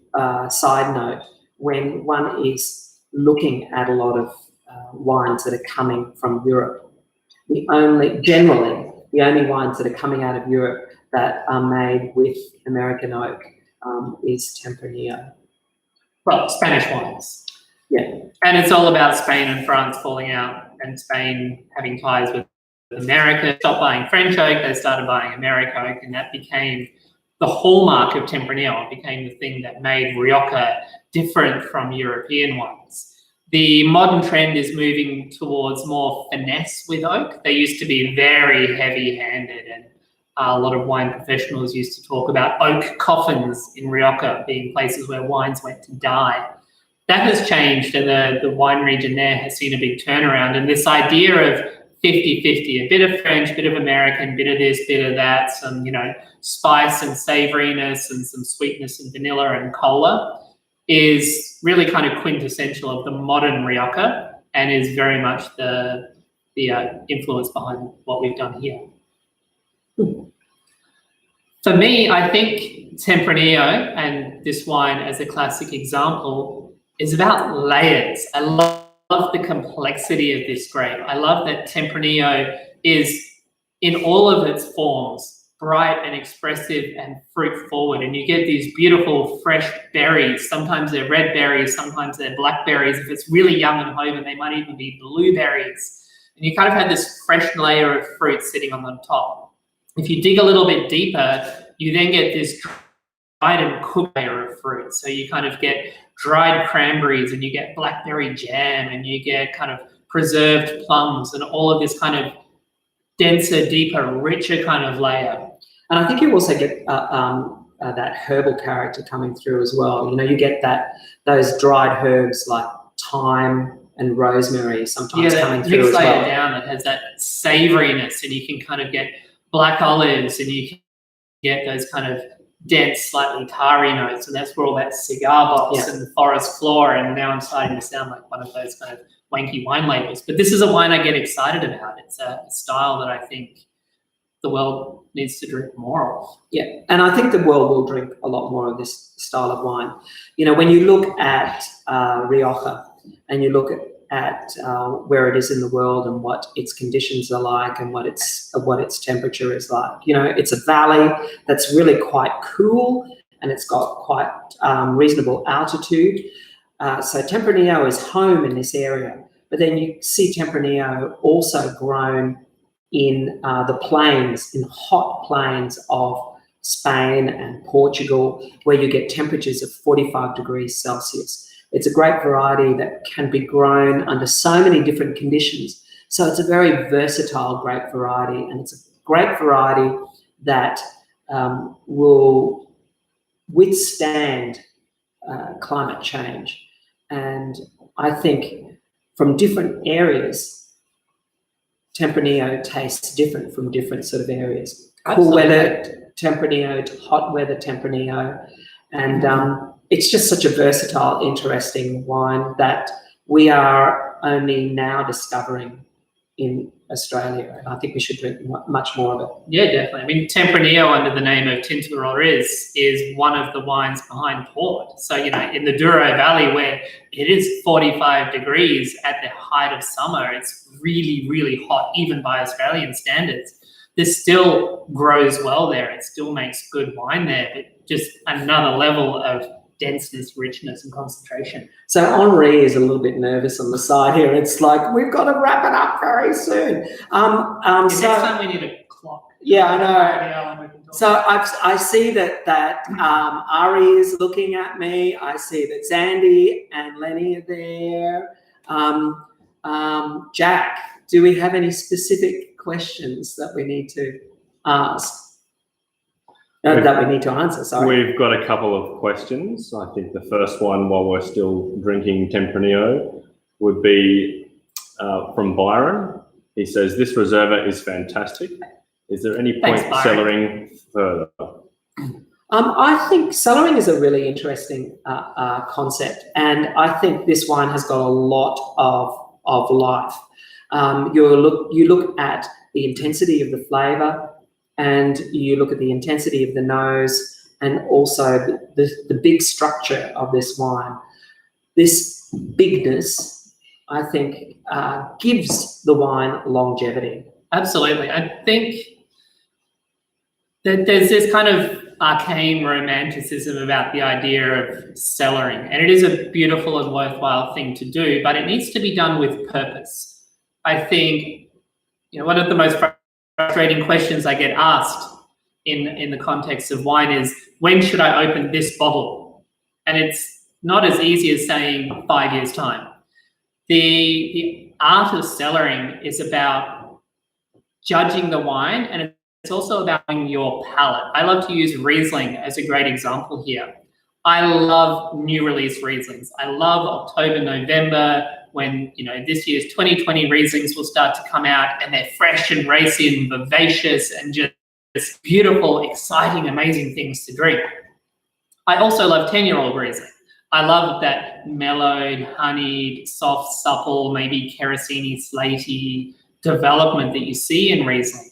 A: side note when one is looking at a lot of wines that are coming from Europe. Generally, the only wines that are coming out of Europe that are made with American oak is Tempranillo.
B: Well, Spanish wines.
A: Yeah.
B: And it's all about Spain and France falling out and Spain having ties with America. Stopped buying French oak, they started buying American oak, and that became the hallmark of Tempranillo. It became the thing that made Rioja different from European ones. The modern trend is moving towards more finesse with oak. They used to be very heavy-handed, and a lot of wine professionals used to talk about oak coffins in Rioja being places where wines went to die. That has changed, and the wine region there has seen a big turnaround. And this idea of 50-50, a bit of French, a bit of American, bit of this, bit of that, some, spice and savouriness and some sweetness and vanilla and cola is really kind of quintessential of the modern Rioja and is very much the influence behind what we've done here. For me, I think Tempranillo, and this wine as a classic example, is about layers. I love the complexity of this grape. I love that Tempranillo is in all of its forms, bright and expressive and fruit forward. And you get these beautiful fresh berries. Sometimes they're red berries, sometimes they're black berries. If it's really young and Hoven, they might even be blueberries. And you kind of have this fresh layer of fruit sitting on the top. If you dig a little bit deeper, you then get this dried and cooked layer of fruit. So you kind of get dried cranberries, and you get blackberry jam, and you get kind of preserved plums, and all of this kind of denser, deeper, richer kind of layer.
A: And I think you also get that herbal character coming through as well. You know, you get those dried herbs like thyme and rosemary sometimes coming through as well.
B: Layer down that has that savouriness, and you can kind of get black olives, and you can get those kind of dense, slightly tarry notes, and that's where all that cigar box and the forest floor, and now I'm starting to sound like one of those kind of wanky wine labels. But this is a wine I get excited about. It's a style that I think the world needs to drink more of.
A: Yeah, and I think the world will drink a lot more of this style of wine. You know, when you look at Rioja and you look at where it is in the world and what its conditions are like and what its temperature is like. You know, it's a valley that's really quite cool, and it's got quite reasonable altitude. So Tempranillo is home in this area, but then you see Tempranillo also grown in the plains, in hot plains of Spain and Portugal, where you get temperatures of 45 degrees Celsius. It's a grape variety that can be grown under so many different conditions. So it's a very versatile grape variety, and it's a grape variety that will withstand climate change. And I think from different areas, Tempranillo tastes different from different sort of areas. Cool weather Tempranillo to hot weather Tempranillo. And it's just such a versatile, interesting wine that we are only now discovering in Australia. And I think we should drink much more of it.
B: Yeah, definitely. I mean, Tempranillo, under the name of Tinta Roriz, is one of the wines behind port. So, you know, in the Douro Valley, where it is 45 degrees at the height of summer, it's really, really hot, even by Australian standards. This still grows well there. It still makes good wine there, but just another level of denseness, richness, and concentration.
A: So Henri is a little bit nervous on the side here. It's like, we've got to wrap it up very soon.
B: Next time we need a clock.
A: Yeah, I know. So I see that Ari is looking at me. I see that Zandy and Lenny are there. Jack, do we have any specific questions that we need to ask? That we need to answer, sorry.
C: We've got a couple of questions. I think the first one, while we're still drinking Tempranillo, would be from Byron. He says, this reserva is fantastic. Is there any point cellaring further?
A: I think cellaring is a really interesting concept, and I think this wine has got a lot of life. You look at the intensity of the flavour, and you look at the intensity of the nose, and also the big structure of this wine. This bigness, I think, gives the wine longevity.
B: Absolutely. I think that there's this kind of arcane romanticism about the idea of cellaring, and it is a beautiful and worthwhile thing to do, but it needs to be done with purpose. I think, you know, one of the most frustrating questions I get asked in the context of wine is, when should I open this bottle? And it's not as easy as saying 5 years' time. The art of cellaring is about judging the wine, and it's also about your palate. I love to use Riesling as a great example here. I love new release Rieslings. I love October, November, when, you know, this year's 2020 Rieslings will start to come out, and they're fresh and racy and vivacious and just beautiful, exciting, amazing things to drink. I also love 10-year-old Riesling. I love that mellowed, honeyed, soft, supple, maybe kerosene, slaty development that you see in Riesling.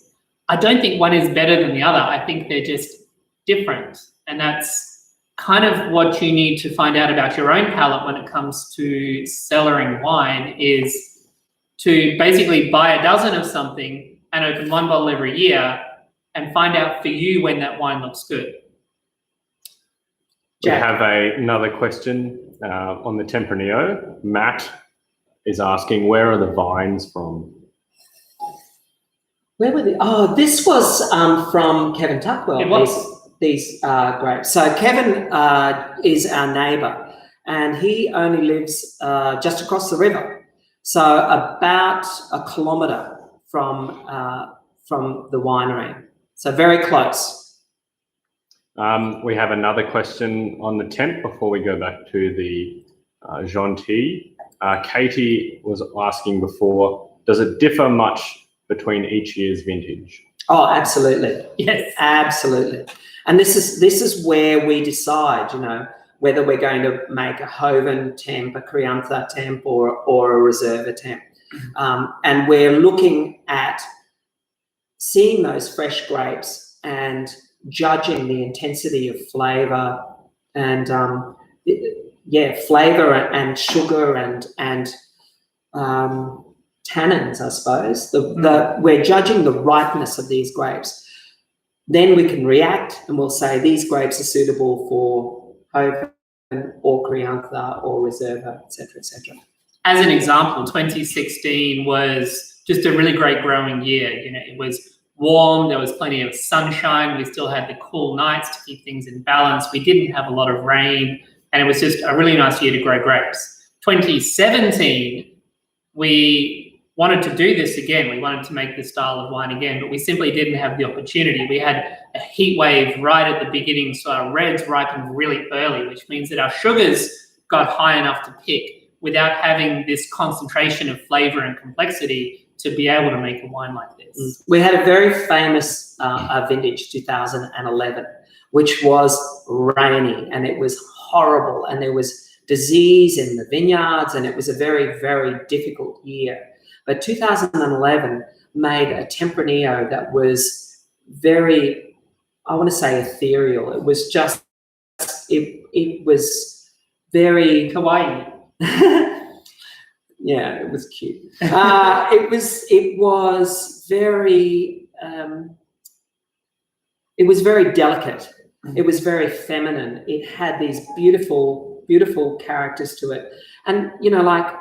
B: I don't think one is better than the other. I think they're just different. And that's kind of what you need to find out about your own palate when it comes to cellaring wine, is to basically buy a dozen of something and open one bottle every year and find out for you when that wine looks good?
C: We
A: Jack.
C: have another question on the Tempranillo. Matt is asking, where are the vines from?
A: Where were they? Oh, this was from Kevin Tuckwell.
B: It was.
A: These grapes. So Kevin is our neighbour, and he only lives just across the river. So about a kilometre from the winery. So very close.
C: We have another question on the temp before we go back to the Gentil. Katie was asking before, does it differ much between each year's vintage?
A: Oh, absolutely.
B: Yes.
A: Absolutely. And this is where we decide, you know, whether we're going to make a Joven temp, a Crianza temp, or a Reserva temp. And we're looking at seeing those fresh grapes and judging the intensity of flavour and flavour and sugar and tannins, I suppose. We're judging the ripeness of these grapes. Then we can react and we'll say these grapes are suitable for Joven or Crianza or Reserva, etc., etc.
B: As an example, 2016 was just a really great growing year. You know, it was warm, there was plenty of sunshine, we still had the cool nights to keep things in balance. We didn't have a lot of rain, and it was just a really nice year to grow grapes. 2017, we wanted to do this again. We wanted to make this style of wine again, but we simply didn't have the opportunity. We had a heat wave right at the beginning, so our reds ripened really early, which means that our sugars got high enough to pick without having this concentration of flavour and complexity to be able to make a wine like this.
A: We had a very famous vintage, 2011, which was rainy and it was horrible and there was disease in the vineyards and it was a very, very difficult year. But 2011 made a Tempranillo that was very, I want to say ethereal. It was just, it was very
B: Kawaii.
A: Yeah, it was cute. It was very delicate. It was very feminine. It had these beautiful, beautiful characters to it. And, you know, like,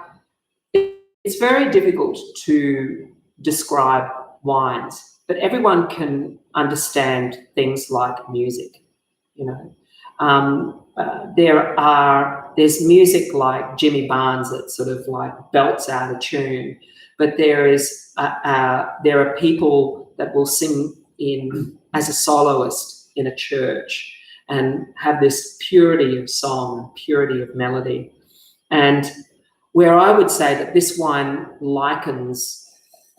A: it's very difficult to describe wines, but everyone can understand things like music, you know. There's music like Jimmy Barnes that sort of like belts out a tune, but there are people that will sing as a soloist in a church and have this purity of song, purity of melody. And where I would say that this wine likens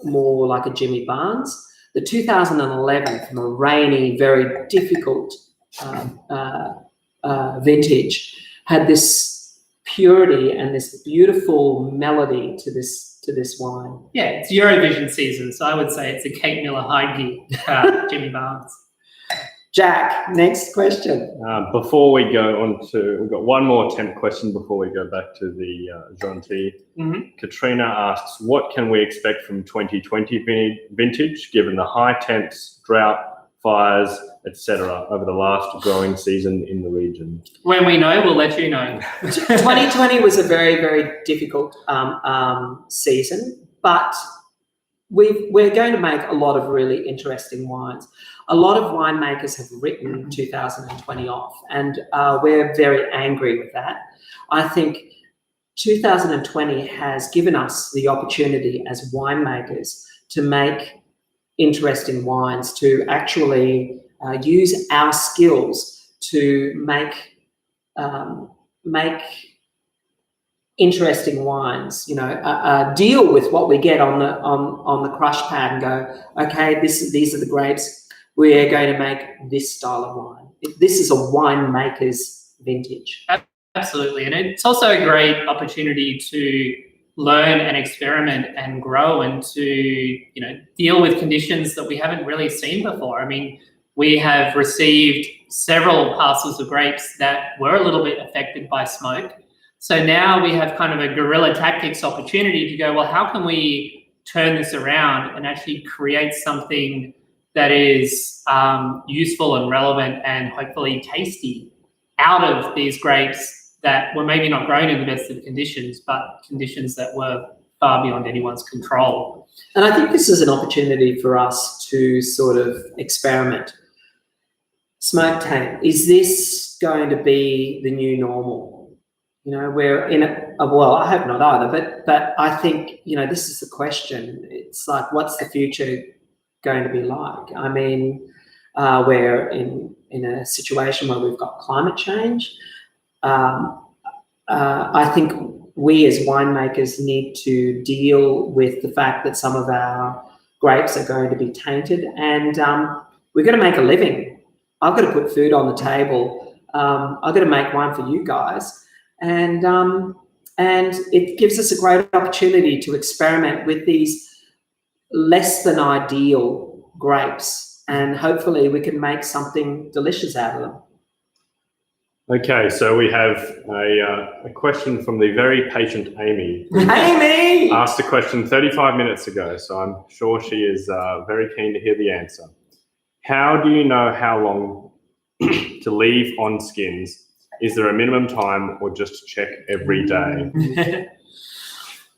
A: more like a Jimmy Barnes, the 2011 from a rainy, very difficult vintage had this purity and this beautiful melody to this wine.
B: Yeah, it's Eurovision season, so I would say it's a Kate Miller-Heidke Jimmy Barnes.
A: Jack, next question.
C: Before we go on to, we've got one more temp question before we go back to the Gentil. Katrina asks, what can we expect from 2020 vintage given the high temps, drought, fires, etc. over the last growing season in the region?
B: When we know, we'll let you know.
A: 2020 was a very, very difficult season, but we're going to make a lot of really interesting wines. A lot of winemakers have written 2020 off, and we're very angry with that. I think 2020 has given us the opportunity as winemakers to make interesting wines, to actually use our skills to make interesting wines. You know, deal with what we get on the crush pad and go, okay, these are the grapes. We're going to make this style of wine. This is a winemaker's vintage.
B: Absolutely, and it's also a great opportunity to learn and experiment and grow and to, you know, deal with conditions that we haven't really seen before. I mean, we have received several parcels of grapes that were a little bit affected by smoke. So now we have kind of a guerrilla tactics opportunity to go, well, how can we turn this around and actually create something that is useful and relevant and hopefully tasty out of these grapes that were maybe not grown in the best of conditions, but conditions that were far beyond anyone's control.
A: And I think this is an opportunity for us to sort of experiment. Smoke taint, is this going to be the new normal? You know, we're in well, I hope not either, but I think, you know, this is the question. It's like, what's the future going to be like? I mean, we're in a situation where we've got climate change. I think we as winemakers need to deal with the fact that some of our grapes are going to be tainted, and we're going to make a living. I've got to put food on the table. I've got to make wine for you guys, and it gives us a great opportunity to experiment with these less than ideal grapes, and hopefully we can make something delicious out of them.
C: Okay, so we have a question from the very patient Amy.
A: Amy!
C: Asked a question 35 minutes ago, so I'm sure she is very keen to hear the answer. How do you know how long to leave on skins? Is there a minimum time or just check every day?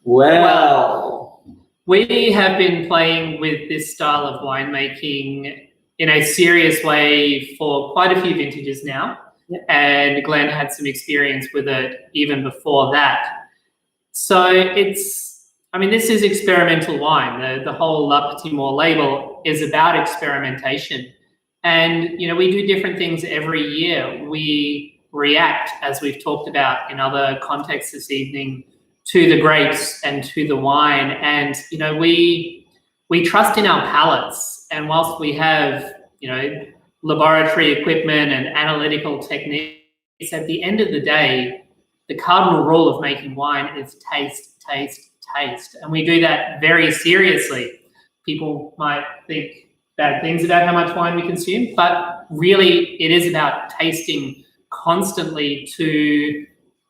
A: Well,
B: we have been playing with this style of winemaking in a serious way for quite a few vintages now.
A: Yep.
B: And Glenn had some experience with it even before that. So it's, I mean, this is experimental wine. The whole La Petite Maure label is about experimentation. And, you know, we do different things every year. We react, as we've talked about in other contexts this evening, to the grapes and to the wine. And, you know, we trust in our palates. And whilst we have, you know, laboratory equipment and analytical techniques, at the end of the day, the cardinal rule of making wine is taste, taste, taste. And we do that very seriously. People might think bad things about how much wine we consume, but really it is about tasting constantly to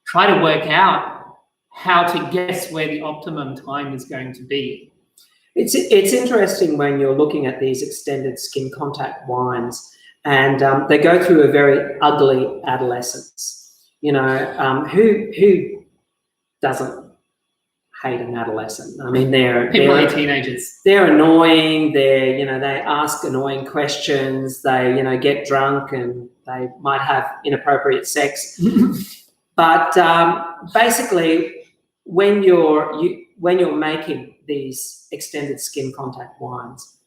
B: try to work out how to guess where the optimum time is going to be.
A: it's interesting when you're looking at these extended skin contact wines, and they go through a very ugly adolescence. You know, who doesn't hate an adolescent? I mean, they're
B: teenagers.
A: They're annoying. They ask annoying questions. They, you know, get drunk and they might have inappropriate sex. But basically, when you're making these extended skin contact wines,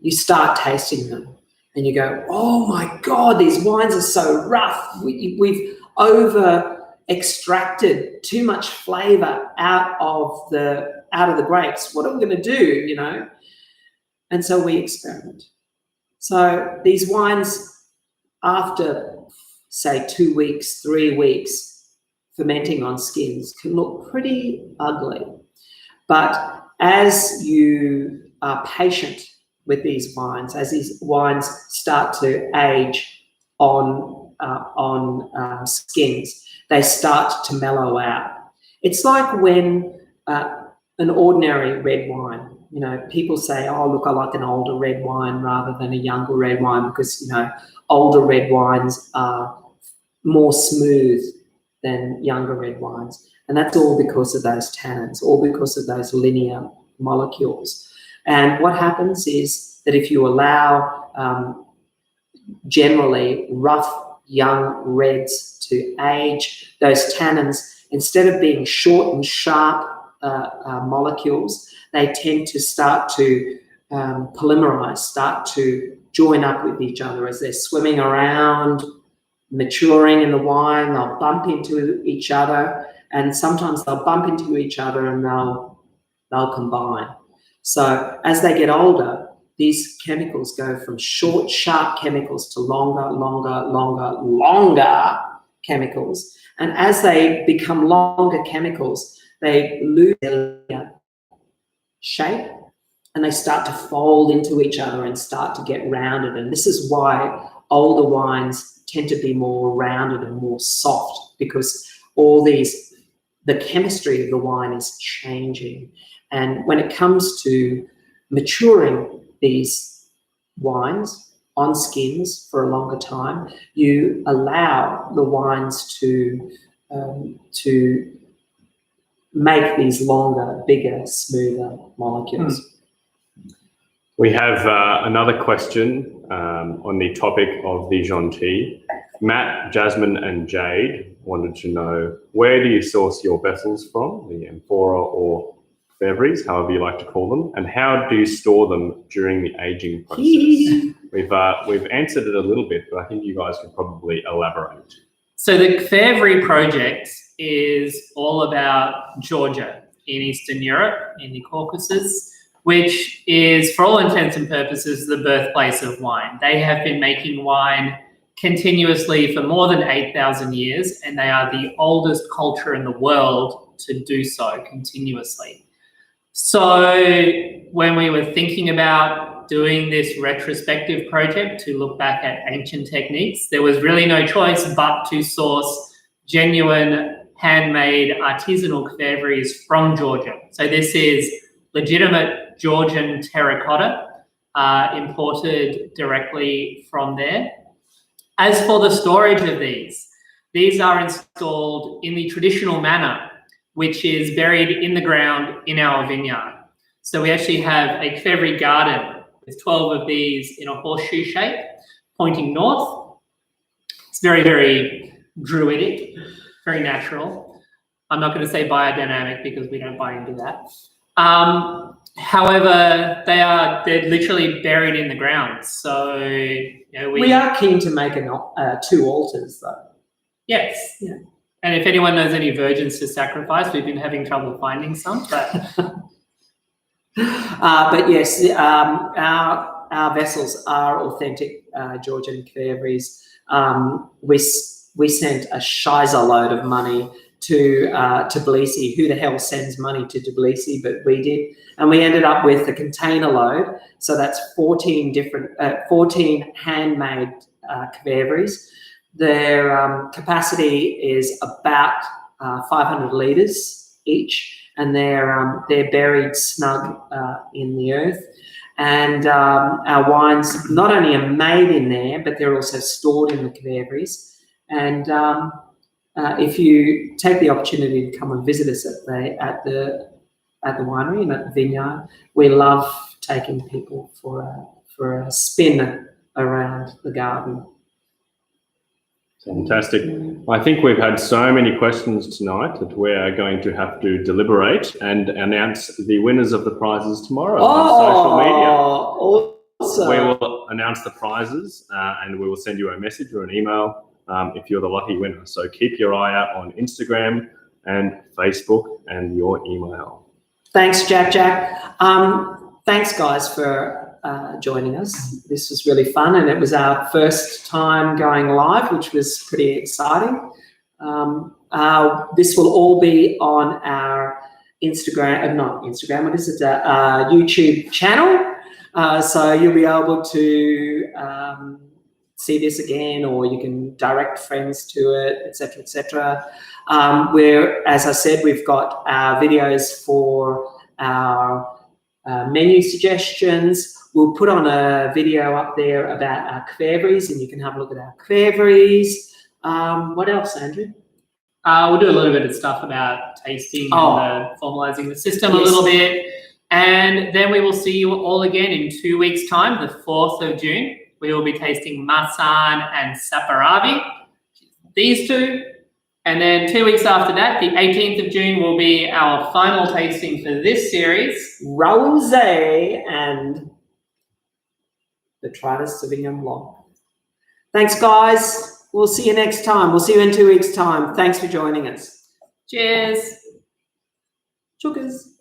A: you start tasting them. And you go, oh my God, these wines are so rough. We've over-extracted too much flavour out of the grapes. What are we going to do, you know? And so we experiment. So these wines, after, say, 2 weeks, 3 weeks, fermenting on skins, can look pretty ugly. But as you are patient with these wines, as these wines start to age on skins, they start to mellow out. It's like when an ordinary red wine, you know, people say, oh, look, I like an older red wine rather than a younger red wine because, you know, older red wines are more smooth than younger red wines. And that's all because of those tannins, all because of those linear molecules. And what happens is that if you allow generally rough young reds to age, those tannins, instead of being short and sharp molecules, they tend to start to polymerize, start to join up with each other as they're swimming around, maturing in the wine. They'll bump into each other, and sometimes they'll bump into each other and they'll combine. So as they get older, these chemicals go from short, sharp chemicals to longer chemicals. And as they become longer chemicals, they lose their shape and they start to fold into each other and start to get rounded. And this is why older wines tend to be more rounded and more soft, because all these the chemistry of the wine is changing. And when it comes to maturing these wines on skins for a longer time, you allow the wines to make these longer, bigger, smoother molecules.
C: We have another question on the topic of the Gentil. Matt, Jasmine and Jade wanted to know, where do you source your vessels from, the amphora or fevries, however you like to call them, and how do you store them during the aging process? We've answered it a little bit, but I think you guys could probably elaborate.
B: So the Fevry project is all about Georgia in Eastern Europe, in the Caucasus, which is, for all intents and purposes, the birthplace of wine. They have been making wine continuously for more than 8,000 years, and they are the oldest culture in the world to do so continuously. So when we were thinking about doing this retrospective project to look back at ancient techniques, there was really no choice but to source genuine, handmade, artisanal Fevries from Georgia. So this is legitimate Georgian terracotta, imported directly from there. As for the storage of these are installed in the traditional manner, which is buried in the ground in our vineyard. So we actually have a Fevry garden with 12 of these in a horseshoe shape, pointing north. It's very, very druidic, very natural. I'm not going to say biodynamic because we don't buy into that. However, they're literally buried in the ground. So we
A: are keen to make 2 altars, though.
B: Yes. Yeah. And if anyone knows any virgins to sacrifice, we've been having trouble finding some. But
A: but yes, our vessels are authentic Georgian Fevries. We sent a shiza load of money to Tbilisi. Who the hell sends money to Tbilisi? But we did, and we ended up with a container load. So that's 14 handmade Fevries. Their capacity is about 500 litres each, and they're buried snug in the earth. And our wines not only are made in there, but they're also stored in the Fevries. And if you take the opportunity to come and visit us at the winery and at the vineyard, we love taking people for a spin around the garden.
C: Fantastic. I think we've had so many questions tonight that we are going to have to deliberate and announce the winners of the prizes tomorrow on social media.
A: Awesome.
C: We will announce the prizes and we will send you a message or an email if you're the lucky winner. So keep your eye out on Instagram and Facebook and your email.
A: Thanks, Jack. Thanks, guys, for joining us. This was really fun, and it was our first time going live, which was pretty exciting. This will all be on our YouTube channel. So you'll be able to see this again, or you can direct friends to it, etc., etc. As I said, we've got our videos for our menu suggestions. We'll put on a video up there about our Fevries, and you can have a look at our Fevries. What else, Andrew?
B: We'll do a little bit of stuff about tasting and formalizing the system a little bit. And then we will see you all again in 2 weeks' time, the 4th of June. We will be tasting Masan and Saparavi, these two. And then 2 weeks after that, the 18th of June, will be our final tasting for this series.
A: Rosé and the Botrytis Sauvignon Blanc. Thanks, guys. We'll see you next time. We'll see you in 2 weeks' time. Thanks for joining us.
B: Cheers.
A: Chookers.